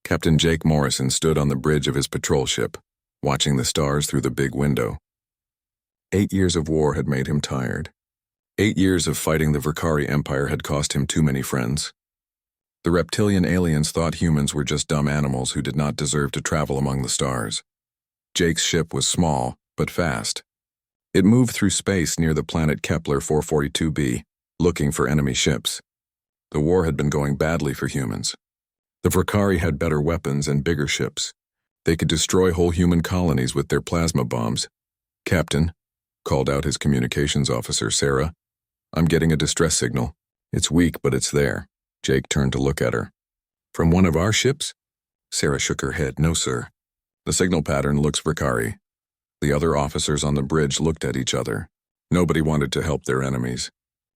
Captain Jake Morrison stood on the bridge of his patrol ship, watching the stars through the big window. 8 years of war had made him tired. 8 years of fighting the Verkari Empire had cost him too many friends. The reptilian aliens thought humans were just dumb animals who did not deserve to travel among the stars. Jake's ship was small, but fast. It moved through space near the planet Kepler 442b, looking for enemy ships. The war had been going badly for humans. The Verkari had better weapons and bigger ships. They could destroy whole human colonies with their plasma bombs. "Captain," called out his communications officer, Sarah, "I'm getting a distress signal. It's weak, but it's there." Jake turned to look at her. "From one of our ships?" Sarah shook her head. "No, sir. The signal pattern looks Verkari." The other officers on the bridge looked at each other. Nobody wanted to help their enemies.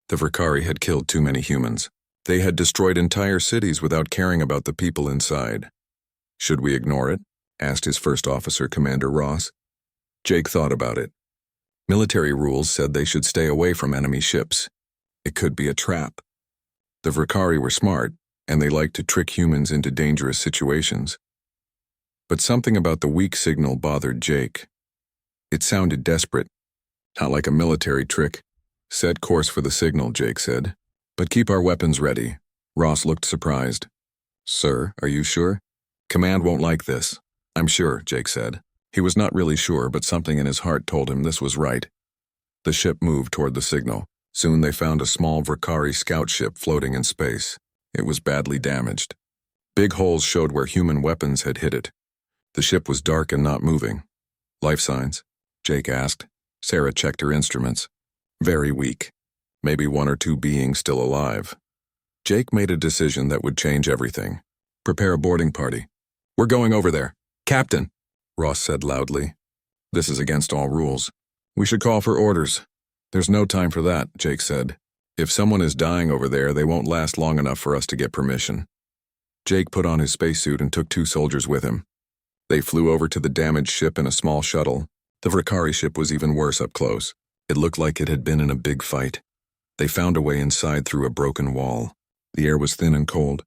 The Verkari had killed too many humans. They had destroyed entire cities without caring about the people inside. "Should we ignore it?" asked his first officer, Commander Ross. Jake thought about it. Military rules said they should stay away from enemy ships. It could be a trap. The Verkari were smart, and they liked to trick humans into dangerous situations. But something about the weak signal bothered Jake. It sounded desperate, not like a military trick. "Set course for the signal," Jake said. "But keep our weapons ready." Ross looked surprised. "Sir, are you sure?" "Command won't like this." "I'm sure," Jake said. He was not really sure, but something in his heart told him this was right. The ship moved toward the signal. Soon they found a small Verkari scout ship floating in space. It was badly damaged. Big holes showed where human weapons had hit it. The ship was dark and not moving. "Life signs?" Jake asked. Sarah checked her instruments. "Very weak. Maybe one or two beings still alive." Jake made a decision that would change everything. "Prepare a boarding party." "We're going over there." "Captain," Ross said loudly. "This is against all rules. We should call for orders." "There's no time for that," Jake said. "If someone is dying over there, they won't last long enough for us to get permission." Jake put on his spacesuit and took 2 soldiers with him. They flew over to the damaged ship in a small shuttle. The Verkari ship was even worse up close. It looked like it had been in a big fight. They found a way inside through a broken wall. The air was thin and cold.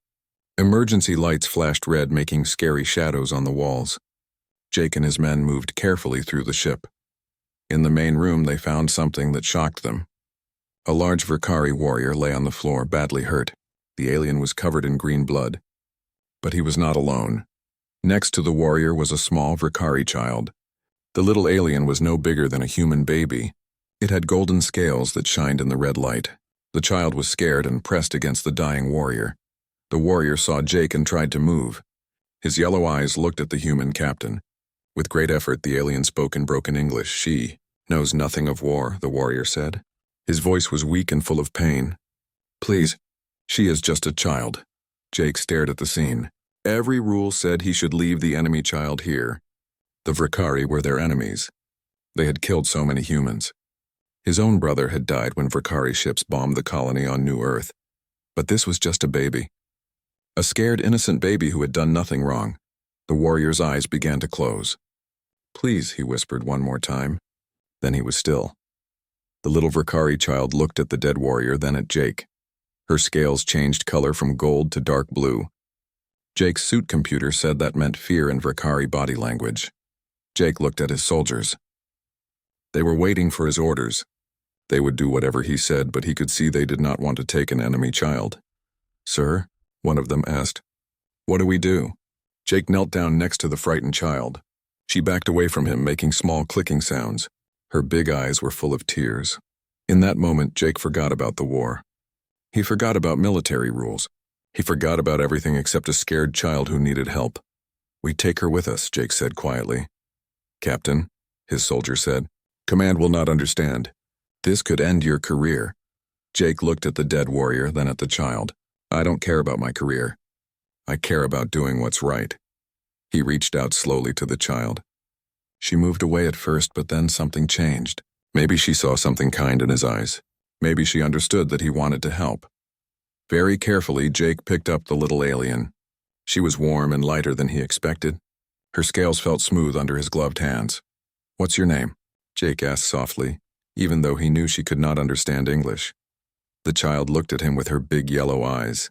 Emergency lights flashed red, making scary shadows on the walls. Jake and his men moved carefully through the ship. In the main room, they found something that shocked them. A large Verkari warrior lay on the floor, badly hurt. The alien was covered in green blood. But he was not alone. Next to the warrior was a small Verkari child. The little alien was no bigger than a human baby. It had golden scales that shined in the red light. The child was scared and pressed against the dying warrior. The warrior saw Jake and tried to move. His yellow eyes looked at the human captain. With great effort, the alien spoke in broken English. "She knows nothing of war," the warrior said. His voice was weak and full of pain. "Please, she is just a child." Jake stared at the scene. Every rule said he should leave the enemy child here. The Verkari were their enemies. They had killed so many humans. His own brother had died when Verkari ships bombed the colony on New Earth. But this was just a baby. A scared, innocent baby who had done nothing wrong. The warrior's eyes began to close. "Please," he whispered one more time. Then he was still. The little Verkari child looked at the dead warrior, then at Jake. Her scales changed color from gold to dark blue. Jake's suit computer said that meant fear in Verkari body language. Jake looked at his soldiers. They were waiting for his orders. They would do whatever he said, but he could see they did not want to take an enemy child. "Sir?" one of them asked. "What do we do?" Jake knelt down next to the frightened child. She backed away from him, making small clicking sounds. Her big eyes were full of tears. In that moment, Jake forgot about the war. He forgot about military rules. He forgot about everything except a scared child who needed help. "We take her with us," Jake said quietly. "Captain," his soldier said, "command will not understand. This could end your career." Jake looked at the dead warrior, then at the child. "I don't care about my career. I care about doing what's right." He reached out slowly to the child. She moved away at first, but then something changed. Maybe she saw something kind in his eyes. Maybe she understood that he wanted to help. Very carefully, Jake picked up the little alien. She was warm and lighter than he expected. Her scales felt smooth under his gloved hands. "What's your name?" Jake asked softly, even though he knew she could not understand English. The child looked at him with her big yellow eyes.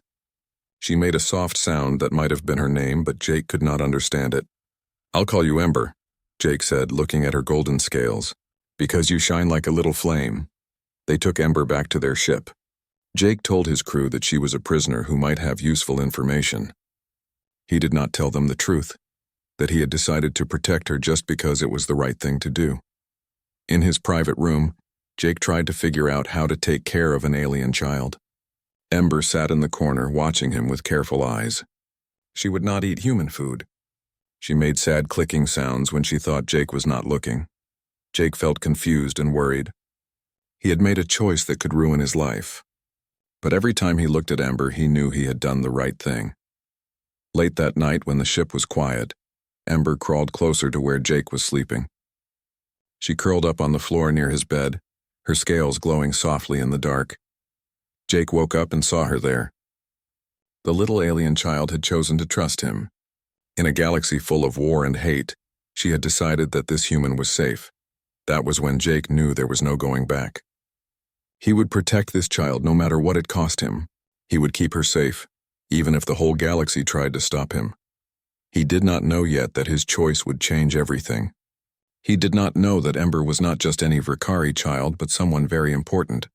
She made a soft sound that might have been her name, but Jake could not understand it. "I'll call you Ember," Jake said, looking at her golden scales, "because you shine like a little flame." They took Ember back to their ship. Jake told his crew that she was a prisoner who might have useful information. He did not tell them the truth, that he had decided to protect her just because it was the right thing to do. In his private room, Jake tried to figure out how to take care of an alien child. Ember sat in the corner, watching him with careful eyes. She would not eat human food. She made sad clicking sounds when she thought Jake was not looking. Jake felt confused and worried. He had made a choice that could ruin his life. But every time he looked at Ember, he knew he had done the right thing. Late that night, when the ship was quiet, Ember crawled closer to where Jake was sleeping. She curled up on the floor near his bed, her scales glowing softly in the dark. Jake woke up and saw her there. The little alien child had chosen to trust him. In a galaxy full of war and hate, she had decided that this human was safe. That was when Jake knew there was no going back. He would protect this child no matter what it cost him. He would keep her safe, even if the whole galaxy tried to stop him. He did not know yet that his choice would change everything. He did not know that Ember was not just any Vakari child, but someone very important.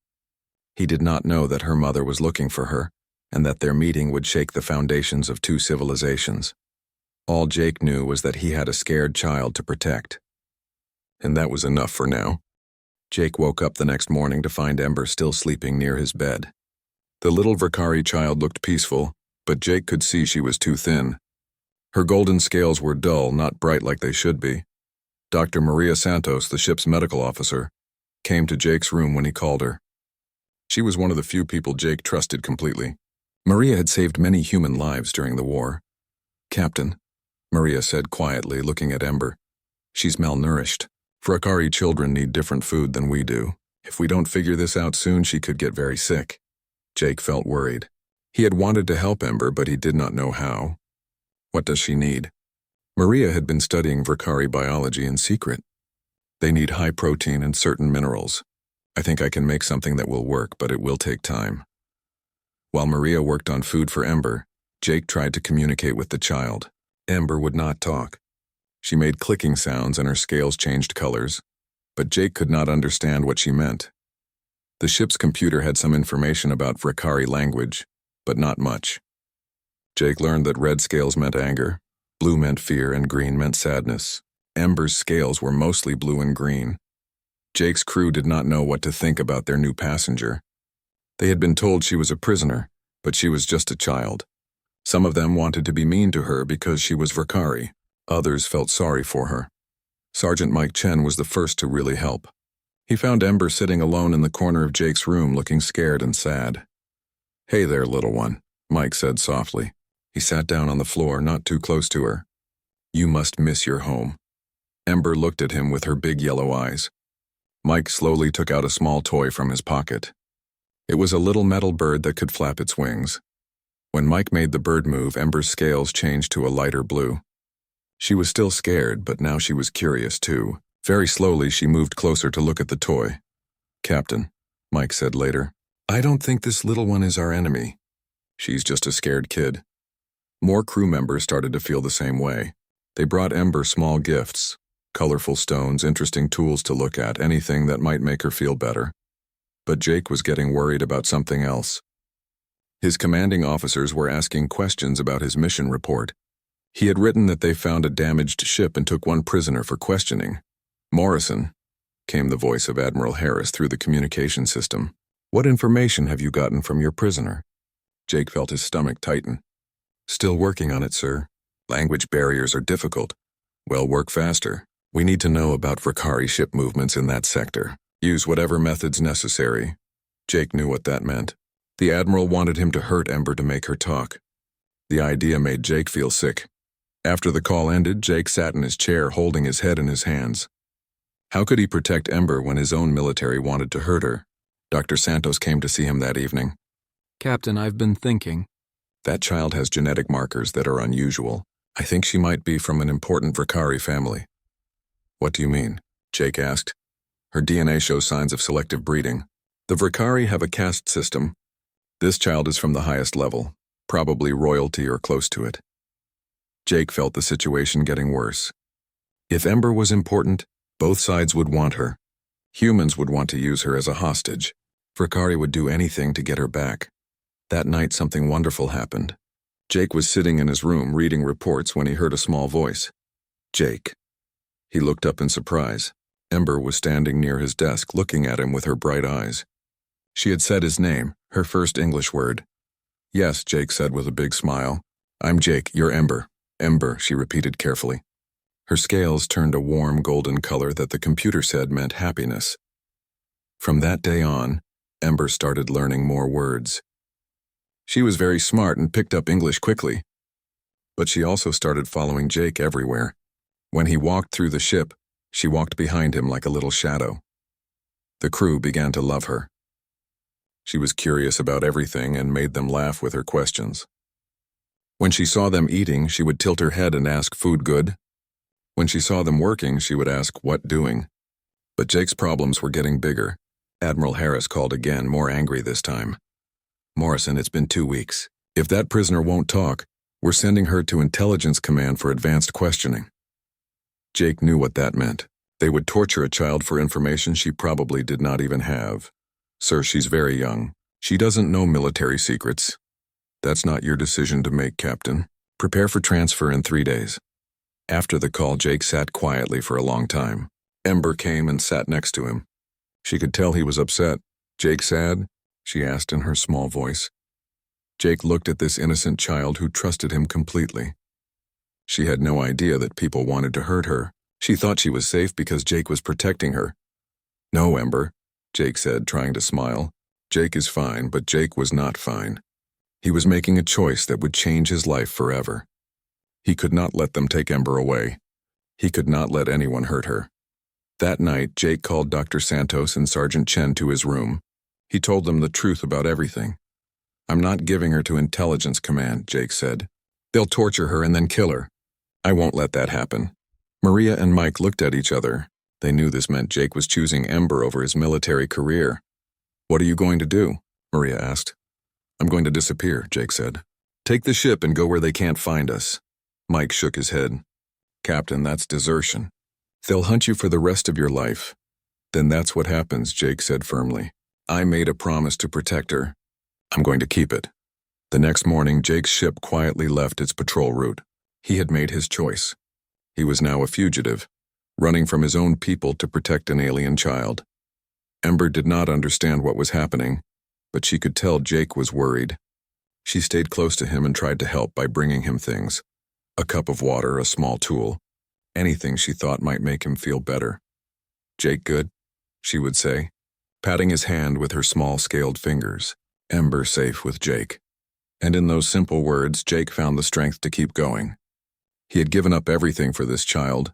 He did not know that her mother was looking for her, and that their meeting would shake the foundations of two civilizations. All Jake knew was that he had a scared child to protect. And that was enough for now. Jake woke up the next morning to find Ember still sleeping near his bed. The little Vakari child looked peaceful, but Jake could see she was too thin. Her golden scales were dull, not bright like they should be. Dr. Maria Santos, the ship's medical officer, came to Jake's room when he called her. She was one of the few people Jake trusted completely. Maria had saved many human lives during the war. "Captain," Maria said quietly, looking at Ember, "she's malnourished. Vakari children need different food than we do. If we don't figure this out soon, she could get very sick." Jake felt worried. He had wanted to help Ember, but he did not know how. "What does she need?" Maria had been studying Vakari biology in secret. "They need high protein and certain minerals. I think I can make something that will work, but it will take time." While Maria worked on food for Ember, Jake tried to communicate with the child. Ember would not talk. She made clicking sounds and her scales changed colors, but Jake could not understand what she meant. The ship's computer had some information about Vakari language, but not much. Jake learned that red scales meant anger, blue meant fear, and green meant sadness. Ember's scales were mostly blue and green. Jake's crew did not know what to think about their new passenger. They had been told she was a prisoner, but she was just a child. Some of them wanted to be mean to her because she was Vakari. Others felt sorry for her. Sergeant Mike Chen was the first to really help. He found Ember sitting alone in the corner of Jake's room, looking scared and sad. "Hey there, little one," Mike said softly. He sat down on the floor, not too close to her. "You must miss your home." Ember looked at him with her big yellow eyes. Mike slowly took out a small toy from his pocket. It was a little metal bird that could flap its wings. When Mike made the bird move, Ember's scales changed to a lighter blue. She was still scared, but now she was curious too. Very slowly, she moved closer to look at the toy. "Captain," Mike said later, "I don't think this little one is our enemy. She's just a scared kid." More crew members started to feel the same way. They brought Ember small gifts, colorful stones, interesting tools to look at, anything that might make her feel better. But Jake was getting worried about something else. His commanding officers were asking questions about his mission report. He had written that they found a damaged ship and took one prisoner for questioning. "Morrison," came the voice of Admiral Harris through the communication system. "What information have you gotten from your prisoner?" Jake felt his stomach tighten. "Still working on it, sir. Language barriers are difficult. Well, work faster. We need to know about Vakari ship movements in that sector. Use whatever methods necessary." Jake knew what that meant. The Admiral wanted him to hurt Ember to make her talk. The idea made Jake feel sick. After the call ended, Jake sat in his chair holding his head in his hands. How could he protect Ember when his own military wanted to hurt her? Dr. Santos came to see him that evening. "Captain, I've been thinking." "That child has genetic markers that are unusual. I think she might be from an important Vakari family." "What do you mean?" Jake asked. "Her DNA shows signs of selective breeding. The Vakari have a caste system. This child is from the highest level. probably royalty or close to it. Jake felt the situation getting worse. If Ember was important, both sides would want her. Humans would want to use her as a hostage. Vakari would do anything to get her back. That night something wonderful happened. Jake was sitting in his room reading reports when he heard a small voice. Jake. He looked up in surprise. Ember was standing near his desk looking at him with her bright eyes. She had said his name, her first English word. Yes, Jake said with a big smile. I'm Jake, you're Ember. Ember, she repeated carefully. Her scales turned a warm golden color that the computer said meant happiness. From that day on, Ember started learning more words. She was very smart and picked up English quickly. But she also started following Jake everywhere. When he walked through the ship, she walked behind him like a little shadow. The crew began to love her. She was curious about everything and made them laugh with her questions. When she saw them eating, she would tilt her head and ask, "Food good?" When she saw them working, she would ask, "What doing?" But Jake's problems were getting bigger. Admiral Harris called again, more angry this time. Morrison, it's been 2 weeks. If that prisoner won't talk, we're sending her to Intelligence Command for advanced questioning. Jake knew what that meant. They would torture a child for information she probably did not even have. Sir, she's very young. She doesn't know military secrets. That's not your decision to make, Captain. Prepare for transfer in 3 days. After the call, Jake sat quietly for a long time. Ember came and sat next to him. She could tell he was upset. Jake sad? She asked in her small voice. Jake looked at this innocent child who trusted him completely. She had no idea that people wanted to hurt her. She thought she was safe because Jake was protecting her. No, Ember, Jake said, trying to smile. Jake is fine, but Jake was not fine. He was making a choice that would change his life forever. He could not let them take Ember away. He could not let anyone hurt her. That night, Jake called Dr. Santos and Sergeant Chen to his room. He told them the truth about everything. I'm not giving her to Intelligence Command, Jake said. They'll torture her and then kill her. I won't let that happen. Maria and Mike looked at each other. They knew this meant Jake was choosing Ember over his military career. What are you going to do? Maria asked. I'm going to disappear, Jake said. Take the ship and go where they can't find us. Mike shook his head. Captain, that's desertion. They'll hunt you for the rest of your life. Then that's what happens, Jake said firmly. I made a promise to protect her. I'm going to keep it. The next morning, Jake's ship quietly left its patrol route. He had made his choice. He was now a fugitive, running from his own people to protect an alien child. Ember did not understand what was happening, but she could tell Jake was worried. She stayed close to him and tried to help by bringing him things. A cup of water, a small tool. Anything she thought might make him feel better. Jake good? She would say, patting his hand with her small scaled fingers. Ember safe with Jake. And in those simple words, Jake found the strength to keep going. He had given up everything for this child,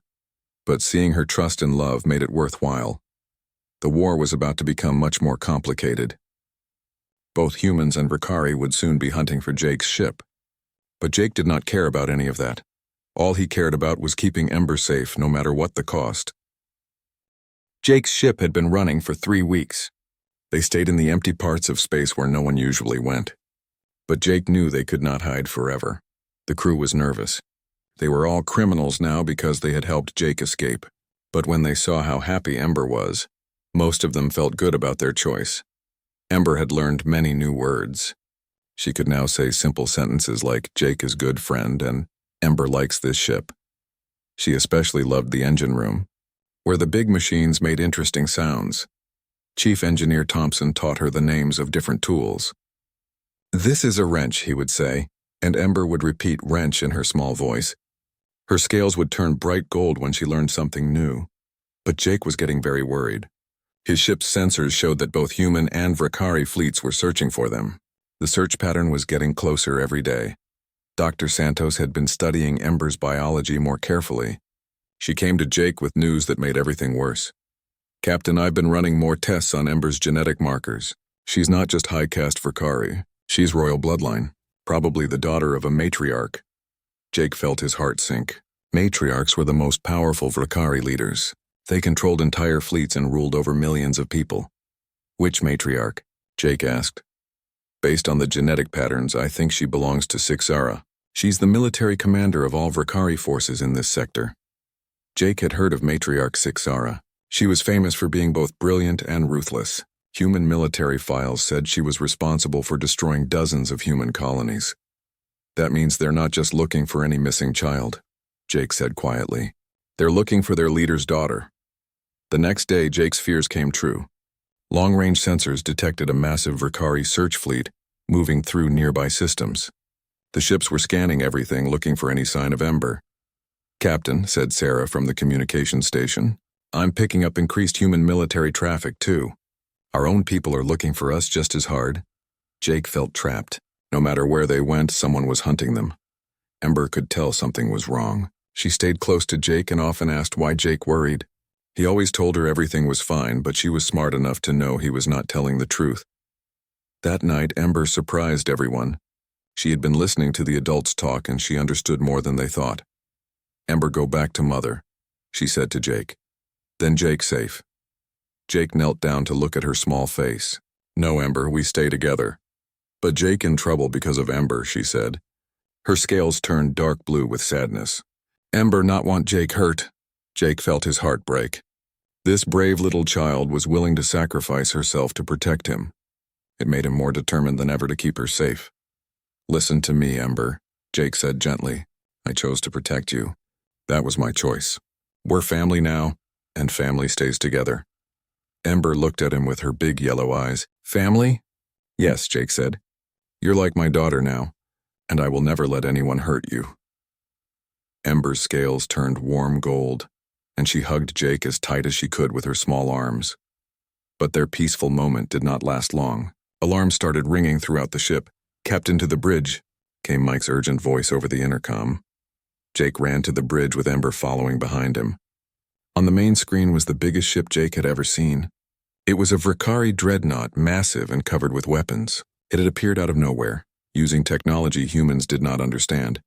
but seeing her trust and love made it worthwhile. The war was about to become much more complicated. Both humans and Vakari would soon be hunting for Jake's ship. But Jake did not care about any of that. All he cared about was keeping Ember safe no matter what the cost. Jake's ship had been running for 3 weeks. They stayed in the empty parts of space where no one usually went. But Jake knew they could not hide forever. The crew was nervous. They were all criminals now because they had helped Jake escape. But when they saw how happy Ember was, most of them felt good about their choice. Ember had learned many new words. She could now say simple sentences like, Jake is good friend, and Ember likes this ship. She especially loved the engine room, where the big machines made interesting sounds. Chief Engineer Thompson taught her the names of different tools. This is a wrench, he would say, and Ember would repeat wrench in her small voice. Her scales would turn bright gold when she learned something new. But Jake was getting very worried. His ship's sensors showed that both human and Vakari fleets were searching for them. The search pattern was getting closer every day. Dr. Santos had been studying Ember's biology more carefully. She came to Jake with news that made everything worse. Captain, I've been running more tests on Ember's genetic markers. She's not just high caste Vakari. She's royal bloodline, probably the daughter of a matriarch. Jake felt his heart sink. Matriarchs were the most powerful Vakari leaders. They controlled entire fleets and ruled over millions of people. Which matriarch? Jake asked. Based on the genetic patterns, I think she belongs to Sixara. She's the military commander of all Vakari forces in this sector. Jake had heard of matriarch Sixara. She was famous for being both brilliant and ruthless. Human military files said she was responsible for destroying dozens of human colonies. That means they're not just looking for any missing child, Jake said quietly. They're looking for their leader's daughter. The next day, Jake's fears came true. Long-range sensors detected a massive Vakari search fleet moving through nearby systems. The ships were scanning everything, looking for any sign of Ember. "Captain," said Sarah from the communication station, "I'm picking up increased human military traffic, too. Our own people are looking for us just as hard." Jake felt trapped. No matter where they went, someone was hunting them. Ember could tell something was wrong. She stayed close to Jake and often asked why Jake worried. He always told her everything was fine, but she was smart enough to know he was not telling the truth. That night, Ember surprised everyone. She had been listening to the adults talk and she understood more than they thought. "Ember, go back to Mother," she said to Jake. "Then Jake's safe." Jake knelt down to look at her small face. "No, Ember, we stay together." "But Jake in trouble because of Ember," she said. Her scales turned dark blue with sadness. "Ember not want Jake hurt." Jake felt his heart break. This brave little child was willing to sacrifice herself to protect him. It made him more determined than ever to keep her safe. "Listen to me, Ember," Jake said gently. "I chose to protect you. That was my choice. We're family now, and family stays together." Ember looked at him with her big yellow eyes. "Family?" "Yes," Jake said. "You're like my daughter now, and I will never let anyone hurt you." Ember's scales turned warm gold, and she hugged Jake as tight as she could with her small arms. But their peaceful moment did not last long. Alarms started ringing throughout the ship. "Captain, to the bridge," came Mike's urgent voice over the intercom. Jake ran to the bridge with Ember following behind him. On the main screen was the biggest ship Jake had ever seen. It was a Vakari dreadnought, massive and covered with weapons. It had appeared out of nowhere, using technology humans did not understand.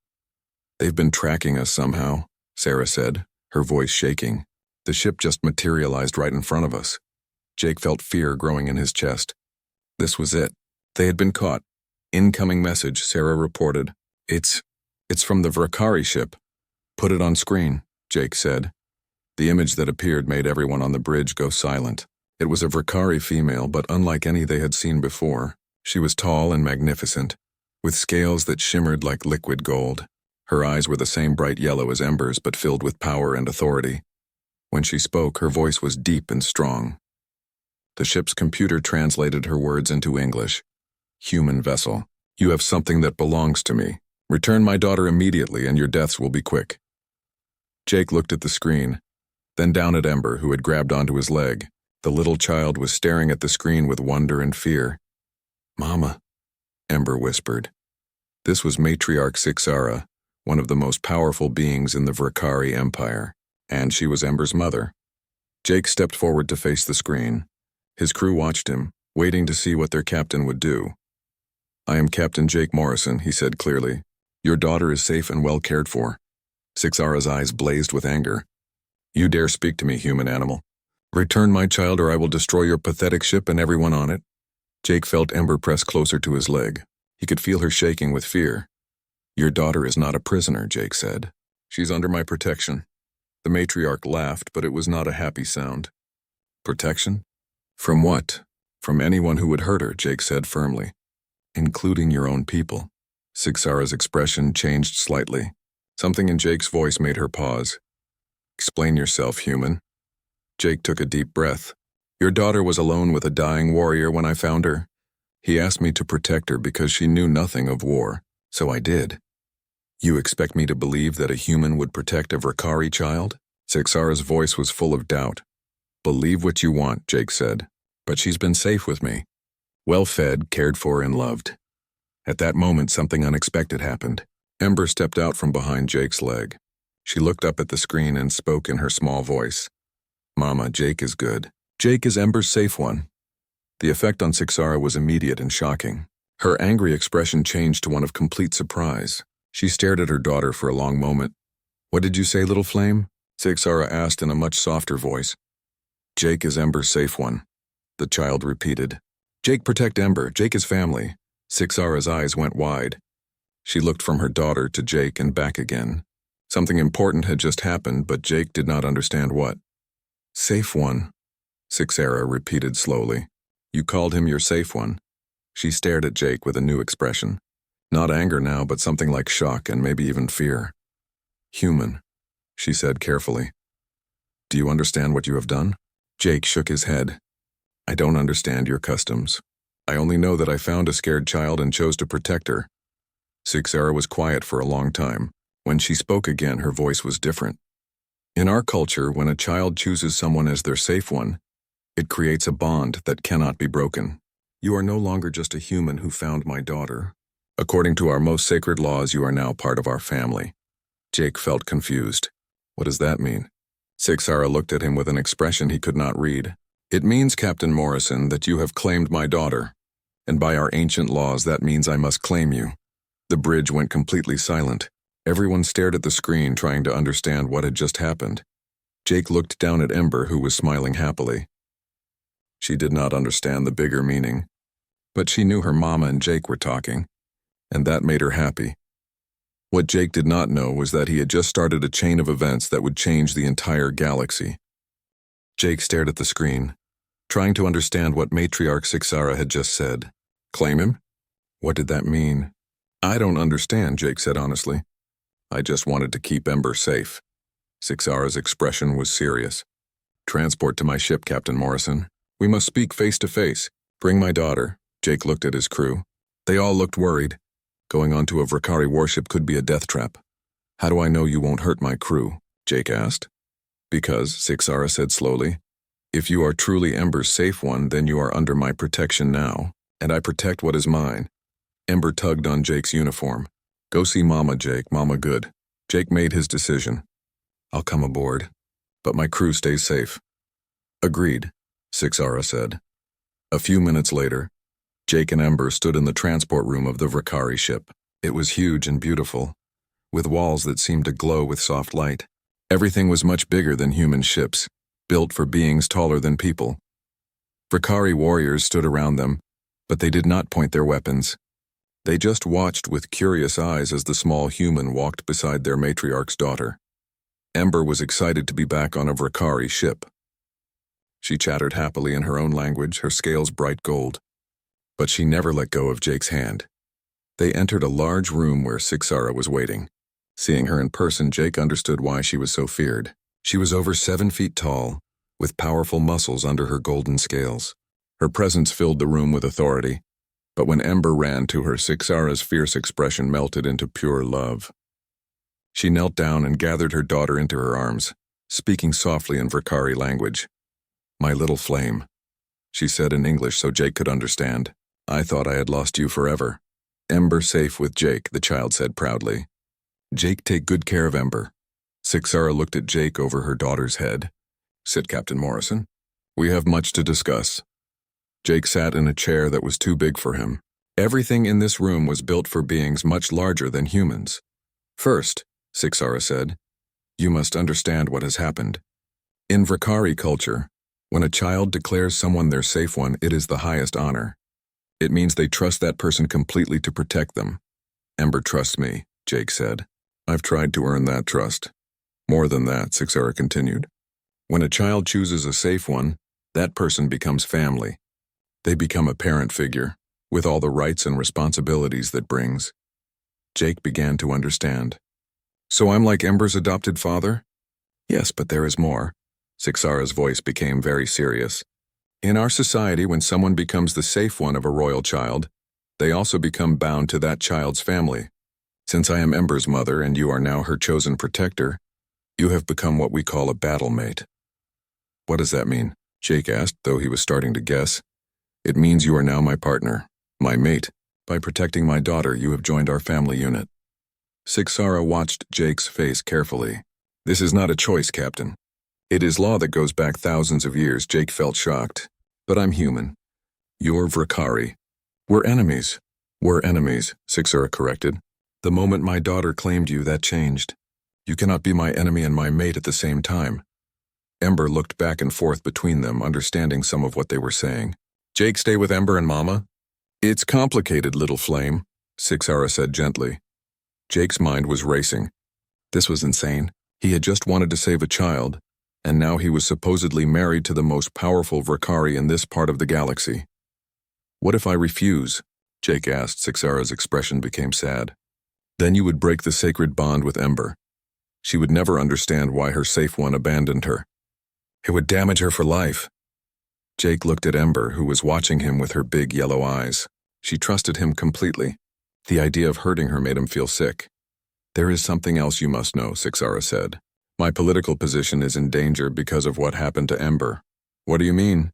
"They've been tracking us somehow," Sarah said, her voice shaking. "The ship just materialized right in front of us." Jake felt fear growing in his chest. This was it. They had been caught. "Incoming message," Sarah reported. It's from the Vakari ship." "Put it on screen," Jake said. The image that appeared made everyone on the bridge go silent. It was a Vakari female, but unlike any they had seen before. She was tall and magnificent, with scales that shimmered like liquid gold. Her eyes were the same bright yellow as Ember's, but filled with power and authority. When she spoke, her voice was deep and strong. The ship's computer translated her words into English. "Human vessel, you have something that belongs to me. Return my daughter immediately and your deaths will be quick." Jake looked at the screen, then down at Ember, who had grabbed onto his leg. The little child was staring at the screen with wonder and fear. "Mama," Ember whispered. This was matriarch Sixara, one of the most powerful beings in the Vakari Empire, and she was Ember's mother. Jake stepped forward to face the screen. His crew watched him, waiting to see what their captain would do. "I am Captain Jake Morrison," he said clearly. "Your daughter is safe and well cared for." Sixara's eyes blazed with anger. "You dare speak to me, human animal. Return my child or I will destroy your pathetic ship and everyone on it." Jake felt Ember press closer to his leg. He could feel her shaking with fear. "Your daughter is not a prisoner," Jake said. "She's under my protection." The matriarch laughed, but it was not a happy sound. "Protection? From what?" "From anyone who would hurt her," Jake said firmly. "Including your own people." Sixara's expression changed slightly. Something in Jake's voice made her pause. "Explain yourself, human." Jake took a deep breath. "Your daughter was alone with a dying warrior when I found her. He asked me to protect her because she knew nothing of war, so I did." "You expect me to believe that a human would protect a Vakari child?" Sixara's voice was full of doubt. "Believe what you want," Jake said, "but she's been safe with me. Well-fed, cared for, and loved." At that moment, something unexpected happened. Ember stepped out from behind Jake's leg. She looked up at the screen and spoke in her small voice. "Mama, Jake is good. Jake is Ember's safe one." The effect on Sixara was immediate and shocking. Her angry expression changed to one of complete surprise. She stared at her daughter for a long moment. "What did you say, little flame?" Sixara asked in a much softer voice. "Jake is Ember's safe one," the child repeated. "Jake protect Ember. Jake is family. Sixara's eyes went wide. She looked from her daughter to Jake and back again. Something important had just happened, but Jake did not understand what. Safe one, Sixara repeated slowly. You called him your safe one. She stared at Jake with a new expression. Not anger now, but something like shock and maybe even fear. Human, she said carefully. Do you understand what you have done? Jake shook his head. I don't understand your customs. I only know that I found a scared child and chose to protect her. Sixara was quiet for a long time. When she spoke again, her voice was different. In our culture, when a child chooses someone as their safe one, it creates a bond that cannot be broken. You are no longer just a human who found my daughter. According to our most sacred laws, you are now part of our family. Jake felt confused. What does that mean? Sixara looked at him with an expression he could not read. It means, Captain Morrison, that you have claimed my daughter. And by our ancient laws, that means I must claim you. The bridge went completely silent. Everyone stared at the screen, trying to understand what had just happened. Jake looked down at Ember, who was smiling happily. She did not understand the bigger meaning, but she knew her mama and Jake were talking, and that made her happy. What Jake did not know was that he had just started a chain of events that would change the entire galaxy. Jake stared at the screen, trying to understand what matriarch Sixara had just said. Claim him? What did that mean? I don't understand, Jake said honestly. I just wanted to keep Ember safe. Sixara's expression was serious. Transport to my ship, Captain Morrison. We must speak face to face. Bring my daughter. Jake looked at his crew. They all looked worried. Going onto a Vakari warship could be a death trap. How do I know you won't hurt my crew? Jake asked. Because, Sixara said slowly, if you are truly Ember's safe one, then you are under my protection now, and I protect what is mine. Ember tugged on Jake's uniform. Go see Mama, Jake. Mama good. Jake made his decision. I'll come aboard, but my crew stays safe. Agreed, Sixara said. A few minutes later, Jake and Ember stood in the transport room of the Vakari ship. It was huge and beautiful, with walls that seemed to glow with soft light. Everything was much bigger than human ships, built for beings taller than people. Vakari warriors stood around them, but they did not point their weapons. They just watched with curious eyes as the small human walked beside their matriarch's daughter. Ember was excited to be back on a Vakari ship. She chattered happily in her own language, her scales bright gold. But she never let go of Jake's hand. They entered a large room where Sixara was waiting. Seeing her in person, Jake understood why she was so feared. She was over 7 feet tall, with powerful muscles under her golden scales. Her presence filled the room with authority, but when Ember ran to her, Sixara's fierce expression melted into pure love. She knelt down and gathered her daughter into her arms, speaking softly in Vakari language. My little flame, she said in English so Jake could understand. I thought I had lost you forever. Ember safe with Jake, the child said proudly. Jake, take good care of Ember. Sixara looked at Jake over her daughter's head. Sit, Captain Morrison. We have much to discuss. Jake sat in a chair that was too big for him. Everything in this room was built for beings much larger than humans. First, Sixara said, you must understand what has happened. In Vakari culture, when a child declares someone their safe one, it is the highest honor. It means they trust that person completely to protect them. Ember trusts me, Jake said. I've tried to earn that trust. More than that, Sixara continued. When a child chooses a safe one, that person becomes family. They become a parent figure, with all the rights and responsibilities that brings. Jake began to understand. So I'm like Ember's adopted father? Yes, but there is more. Sixara's voice became very serious. In our society, when someone becomes the safe one of a royal child, they also become bound to that child's family. Since I am Ember's mother and you are now her chosen protector, you have become what we call a battle mate. What does that mean? Jake asked, though he was starting to guess. It means you are now my partner, my mate. By protecting my daughter, you have joined our family unit. Sixara watched Jake's face carefully. This is not a choice, Captain. It is law that goes back thousands of years. Jake felt shocked. But I'm human. You're Vakari. We're enemies. We're enemies, Sixara corrected. The moment my daughter claimed you, that changed. You cannot be my enemy and my mate at the same time. Ember looked back and forth between them, understanding some of what they were saying. Jake, stay with Ember and Mama? It's complicated, little flame, Sixara said gently. Jake's mind was racing. This was insane. He had just wanted to save a child, and now he was supposedly married to the most powerful Vrikari in this part of the galaxy. What if I refuse? Jake asked. Sixara's expression became sad. Then you would break the sacred bond with Ember. She would never understand why her safe one abandoned her. It would damage her for life. Jake looked at Ember, who was watching him with her big yellow eyes. She trusted him completely. The idea of hurting her made him feel sick. There is something else you must know, Sixara said. My political position is in danger because of what happened to Ember. What do you mean?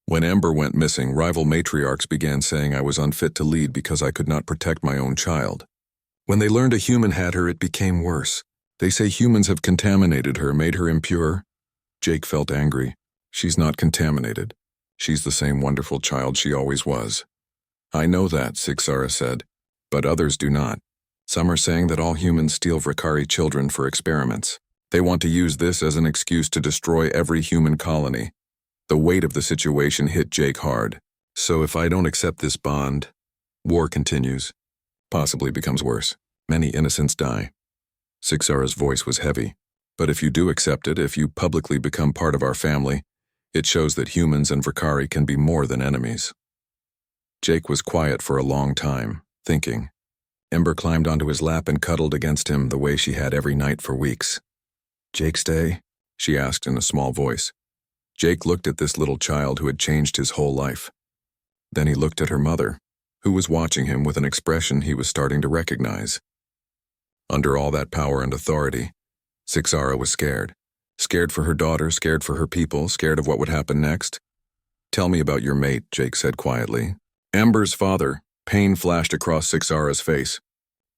When Ember went missing, rival matriarchs began saying I was unfit to lead because I could not protect my own child. When they learned a human had her, it became worse. They say humans have contaminated her, made her impure. Jake felt angry. She's not contaminated. She's the same wonderful child she always was. I know that, Sixara said, but others do not. Some are saying that all humans steal Vrikari children for experiments. They want to use this as an excuse to destroy every human colony. The weight of the situation hit Jake hard. So if I don't accept this bond, war continues. Possibly becomes worse. Many innocents die. Sixara's voice was heavy. But if you do accept it, if you publicly become part of our family, it shows that humans and Vrikari can be more than enemies. Jake was quiet for a long time, thinking. Ember climbed onto his lap and cuddled against him the way she had every night for weeks. Jake stay? She asked in a small voice. Jake looked at this little child who had changed his whole life. Then he looked at her mother, who was watching him with an expression he was starting to recognize. Under all that power and authority, Sixara was scared. Scared for her daughter, scared for her people, scared of what would happen next. Tell me about your mate, Jake said quietly. Ember's father. Pain flashed across Sixara's face.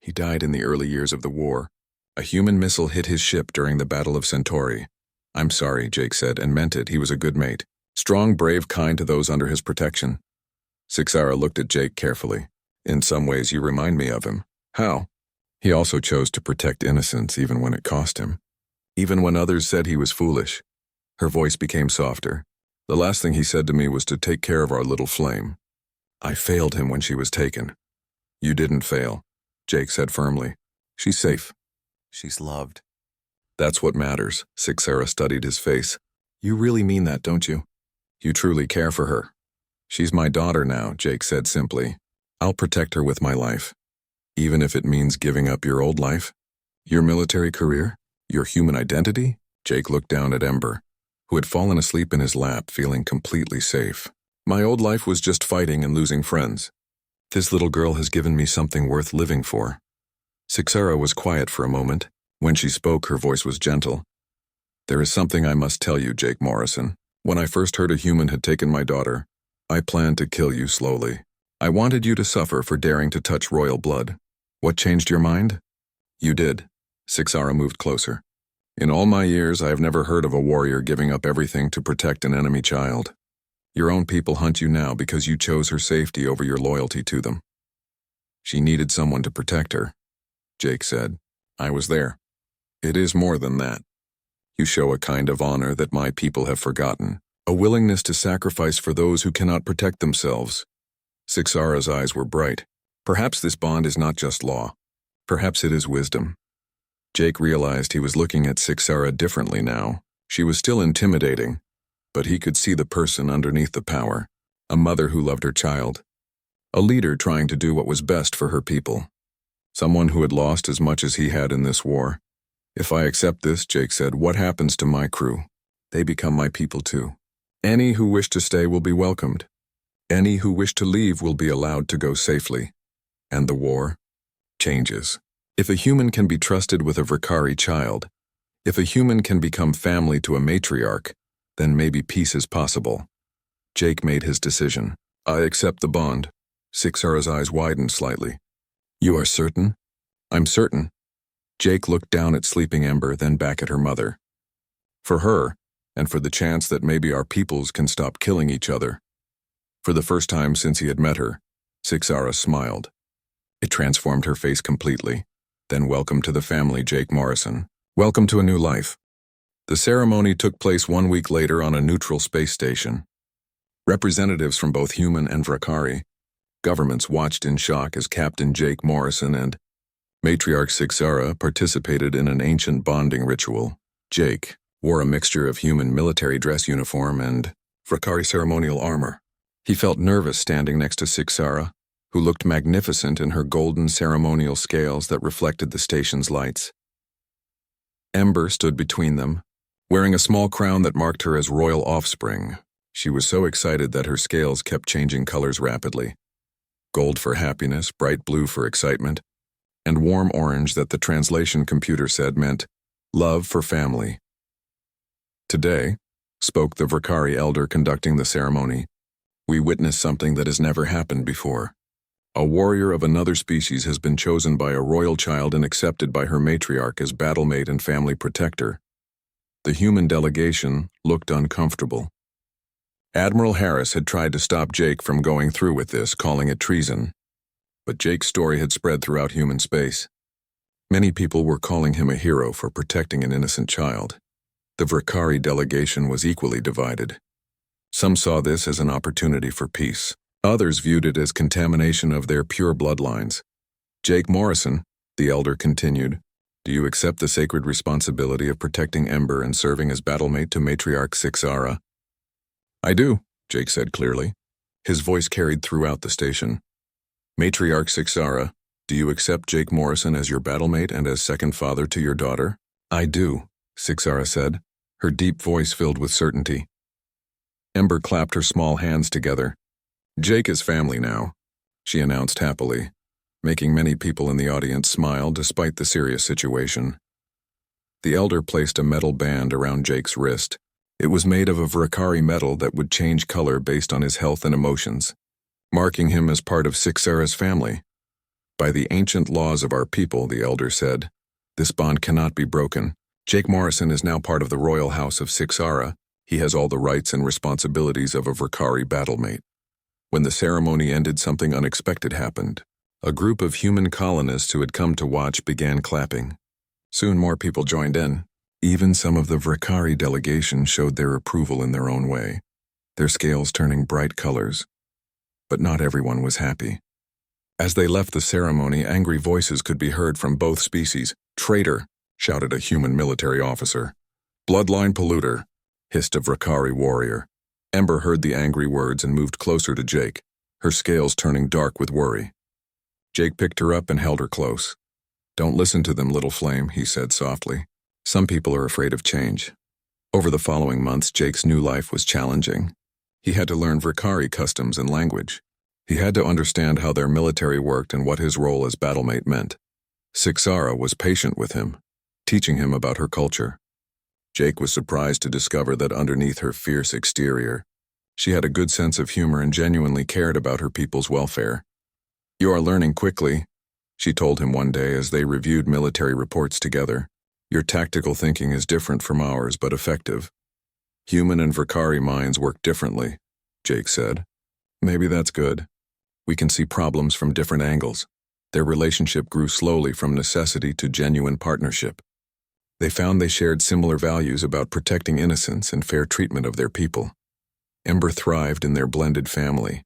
He died in the early years of the war. A human missile hit his ship during the Battle of Centauri. I'm sorry, Jake said, and meant it. He was a good mate. Strong, brave, kind to those under his protection. Sixara looked at Jake carefully. In some ways, you remind me of him. How? He also chose to protect innocence even when it cost him. Even when others said he was foolish. Her voice became softer. The last thing he said to me was to take care of our little flame. I failed him when she was taken. You didn't fail, Jake said firmly. She's safe. She's loved. That's what matters. Sixara studied his face. You really mean that, don't you? You truly care for her. She's my daughter now, Jake said simply. I'll protect her with my life. Even if it means giving up your old life? Your military career? Your human identity? Jake looked down at Ember, who had fallen asleep in his lap, feeling completely safe. My old life was just fighting and losing friends. This little girl has given me something worth living for. Sixara was quiet for a moment. When she spoke, her voice was gentle. There is something I must tell you, Jake Morrison. When I first heard a human had taken my daughter, I planned to kill you slowly. I wanted you to suffer for daring to touch royal blood. What changed your mind? You did. Sixara moved closer. In all my years, I have never heard of a warrior giving up everything to protect an enemy child. Your own people hunt you now because you chose her safety over your loyalty to them. She needed someone to protect her, Jake said. I was there. It is more than that. You show a kind of honor that my people have forgotten, a willingness to sacrifice for those who cannot protect themselves. Sixara's eyes were bright. Perhaps this bond is not just law. Perhaps it is wisdom. Jake realized he was looking at Sixara differently now. She was still intimidating, but he could see the person underneath the power, a mother who loved her child, a leader trying to do what was best for her people, someone who had lost as much as he had in this war. If I accept this, Jake said, what happens to my crew? They become my people too. Any who wish to stay will be welcomed. Any who wish to leave will be allowed to go safely. And the war changes. If a human can be trusted with a Vrikari child, if a human can become family to a matriarch, then maybe peace is possible. Jake made his decision. I accept the bond. Sixara's eyes widened slightly. You are certain? I'm certain. Jake looked down at sleeping Ember, then back at her mother. For her, and for the chance that maybe our peoples can stop killing each other. For the first time since he had met her, Sixara smiled. It transformed her face completely. Then welcome to the family, Jake Morrison. Welcome to a new life. The ceremony took place 1 week later on a neutral space station. Representatives from both human and Vrikari, Governments watched in shock as Captain Jake Morrison and matriarch Sixara participated in an ancient bonding ritual. Jake wore a mixture of human military dress uniform and Vakari ceremonial armor. He felt nervous standing next to Sixara, who looked magnificent in her golden ceremonial scales that reflected the station's lights. Ember stood between them, wearing a small crown that marked her as royal offspring. She was so excited that her scales kept changing colors rapidly. Gold for happiness, bright blue for excitement, and warm orange that the translation computer said meant love for family. Today, spoke the Vakari elder conducting the ceremony, we witnessed something that has never happened before. A warrior of another species has been chosen by a royal child and accepted by her matriarch as battlemate and family protector. The human delegation looked uncomfortable. Admiral Harris had tried to stop Jake from going through with this, calling it treason. But Jake's story had spread throughout human space. Many people were calling him a hero for protecting an innocent child. The Vakari delegation was equally divided. Some saw this as an opportunity for peace. Others viewed it as contamination of their pure bloodlines. Jake Morrison, the elder continued, do you accept the sacred responsibility of protecting Ember and serving as battlemate to matriarch Sixara? I do, Jake said clearly. His voice carried throughout the station. Matriarch Sixara, do you accept Jake Morrison as your battlemate and as second father to your daughter? I do, Sixara said, her deep voice filled with certainty. Ember clapped her small hands together. Jake is family now, she announced happily, making many people in the audience smile despite the serious situation. The elder placed a metal band around Jake's wrist. It was made of a Vakari metal that would change color based on his health and emotions, marking him as part of Sixara's family. By the ancient laws of our people, the elder said, this bond cannot be broken. Jake Morrison is now part of the royal house of Sixara. He has all the rights and responsibilities of a Vakari battlemate. When the ceremony ended, something unexpected happened. A group of human colonists who had come to watch began clapping. Soon more people joined in. Even some of the Vakari delegation showed their approval in their own way, their scales turning bright colors. But not everyone was happy. As they left the ceremony, angry voices could be heard from both species. Traitor, shouted a human military officer. Bloodline polluter, hissed a Vakari warrior. Ember heard the angry words and moved closer to Jake, her scales turning dark with worry. Jake picked her up and held her close. Don't listen to them, little flame, he said softly. Some people are afraid of change. Over the following months, Jake's new life was challenging. He had to learn Vakari customs and language. He had to understand how their military worked and what his role as battlemate meant. Sixara was patient with him, teaching him about her culture. Jake was surprised to discover that underneath her fierce exterior, she had a good sense of humor and genuinely cared about her people's welfare. You are learning quickly, she told him one day as they reviewed military reports together. Your tactical thinking is different from ours, but effective. Human and Vakari minds work differently, Jake said. Maybe that's good. We can see problems from different angles. Their relationship grew slowly from necessity to genuine partnership. They found they shared similar values about protecting innocence and fair treatment of their people. Ember thrived in their blended family.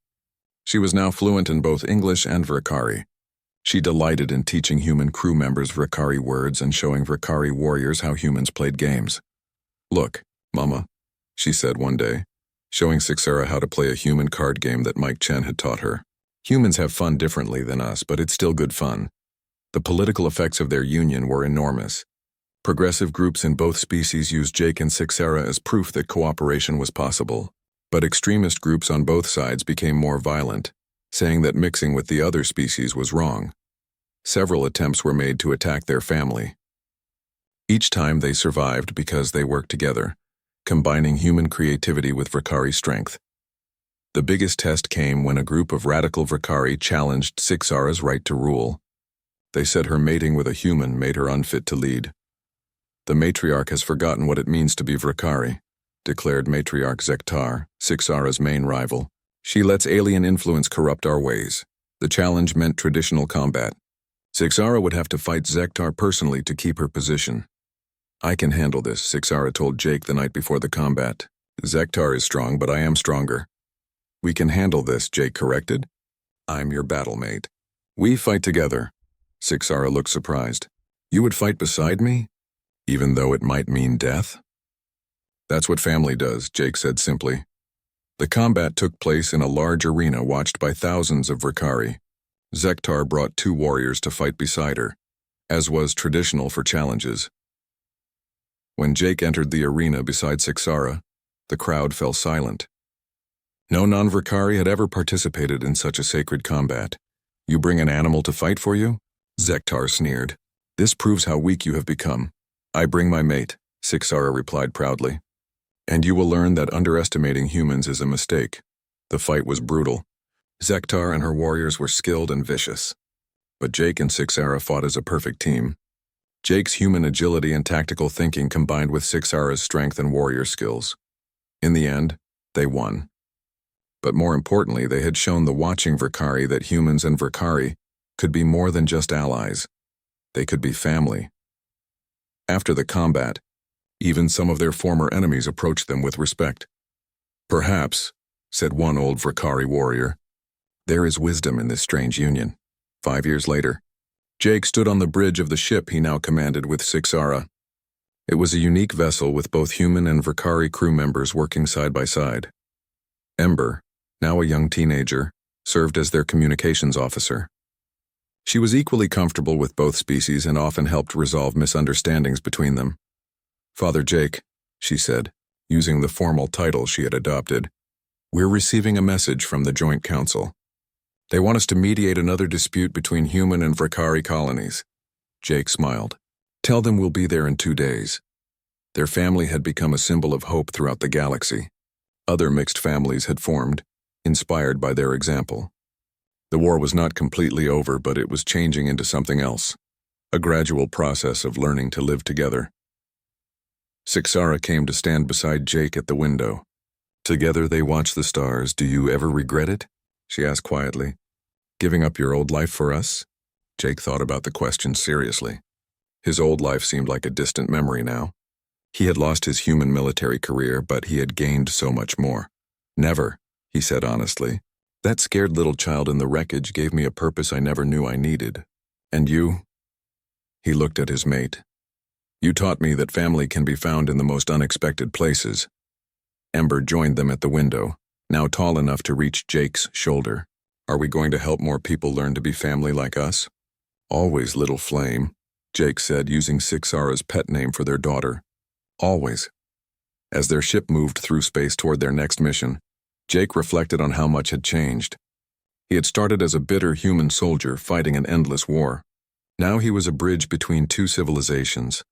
She was now fluent in both English and Vakari. She delighted in teaching human crew members Vakari words and showing Vakari warriors how humans played games. Look, Mama, she said one day, showing Sixara how to play a human card game that Mike Chen had taught her. Humans have fun differently than us, but it's still good fun. The political effects of their union were enormous. Progressive groups in both species used Jake and Sixara as proof that cooperation was possible. But extremist groups on both sides became more violent, saying that mixing with the other species was wrong. Several attempts were made to attack their family. Each time they survived because they worked together, combining human creativity with Vakari strength. The biggest test came when a group of radical Vakari challenged Sixara's right to rule. They said her mating with a human made her unfit to lead. The matriarch has forgotten what it means to be Vakari, declared matriarch Zektar, Sixara's main rival. She lets alien influence corrupt our ways. The challenge meant traditional combat. Sixara would have to fight Zektar personally to keep her position. I can handle this, Sixara told Jake the night before the combat. Zektar is strong, but I am stronger. We can handle this, Jake corrected. I'm your battlemate. We fight together. Sixara looked surprised. You would fight beside me? Even though it might mean death? That's what family does, Jake said simply. The combat took place in a large arena watched by thousands of Vrikari. Zektar brought 2 warriors to fight beside her, as was traditional for challenges. When Jake entered the arena beside Sixara, the crowd fell silent. No non-Vrikari had ever participated in such a sacred combat. You bring an animal to fight for you? Zektar sneered. This proves how weak you have become. I bring my mate, Sixara replied proudly. And you will learn that underestimating humans is a mistake. The fight was brutal. Zektar and her warriors were skilled and vicious. But Jake and Sixara fought as a perfect team. Jake's human agility and tactical thinking combined with Sixara's strength and warrior skills. In the end, they won. But more importantly, they had shown the watching Vrikari that humans and Vrikari could be more than just allies. They could be family. After the combat, even some of their former enemies approached them with respect. Perhaps, said one old Vrikari warrior, there is wisdom in this strange union. 5 years later, Jake stood on the bridge of the ship he now commanded with Sixara. It was a unique vessel with both human and Vrikari crew members working side by side. Ember, now a young teenager, served as their communications officer. She was equally comfortable with both species and often helped resolve misunderstandings between them. Father Jake, she said, using the formal title she had adopted, we're receiving a message from the Joint Council. They want us to mediate another dispute between human and Vrikari colonies. Jake smiled. Tell them we'll be there in 2 days. Their family had become a symbol of hope throughout the galaxy. Other mixed families had formed, inspired by their example. The war was not completely over, but it was changing into something else, a gradual process of learning to live together. Sixara came to stand beside Jake at the window. Together they watched the stars. Do you ever regret it? She asked quietly. Giving up your old life for us? Jake thought about the question seriously. His old life seemed like a distant memory now. He had lost his human military career, but he had gained so much more. Never, he said honestly. That scared little child in the wreckage gave me a purpose I never knew I needed. And you? He looked at his mate. You taught me that family can be found in the most unexpected places. Ember joined them at the window, now tall enough to reach Jake's shoulder. Are we going to help more people learn to be family like us? Always, little flame, Jake said, using Sixara's pet name for their daughter. Always. As their ship moved through space toward their next mission, Jake reflected on how much had changed. He had started as a bitter human soldier fighting an endless war. Now he was a bridge between 2 civilizations,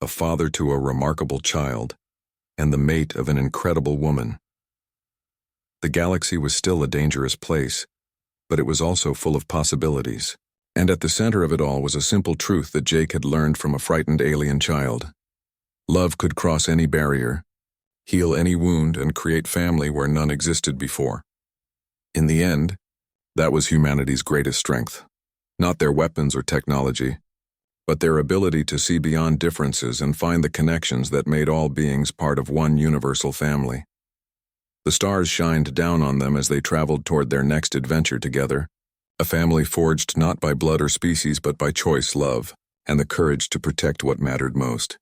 a father to a remarkable child, and the mate of an incredible woman. The galaxy was still a dangerous place, but it was also full of possibilities. And at the center of it all was a simple truth that Jake had learned from a frightened alien child. Love could cross any barrier, heal any wound, and create family where none existed before. In the end, that was humanity's greatest strength. Not their weapons or technology, but their ability to see beyond differences and find the connections that made all beings part of one universal family. The stars shined down on them as they traveled toward their next adventure together, a family forged not by blood or species but by choice, love, and the courage to protect what mattered most.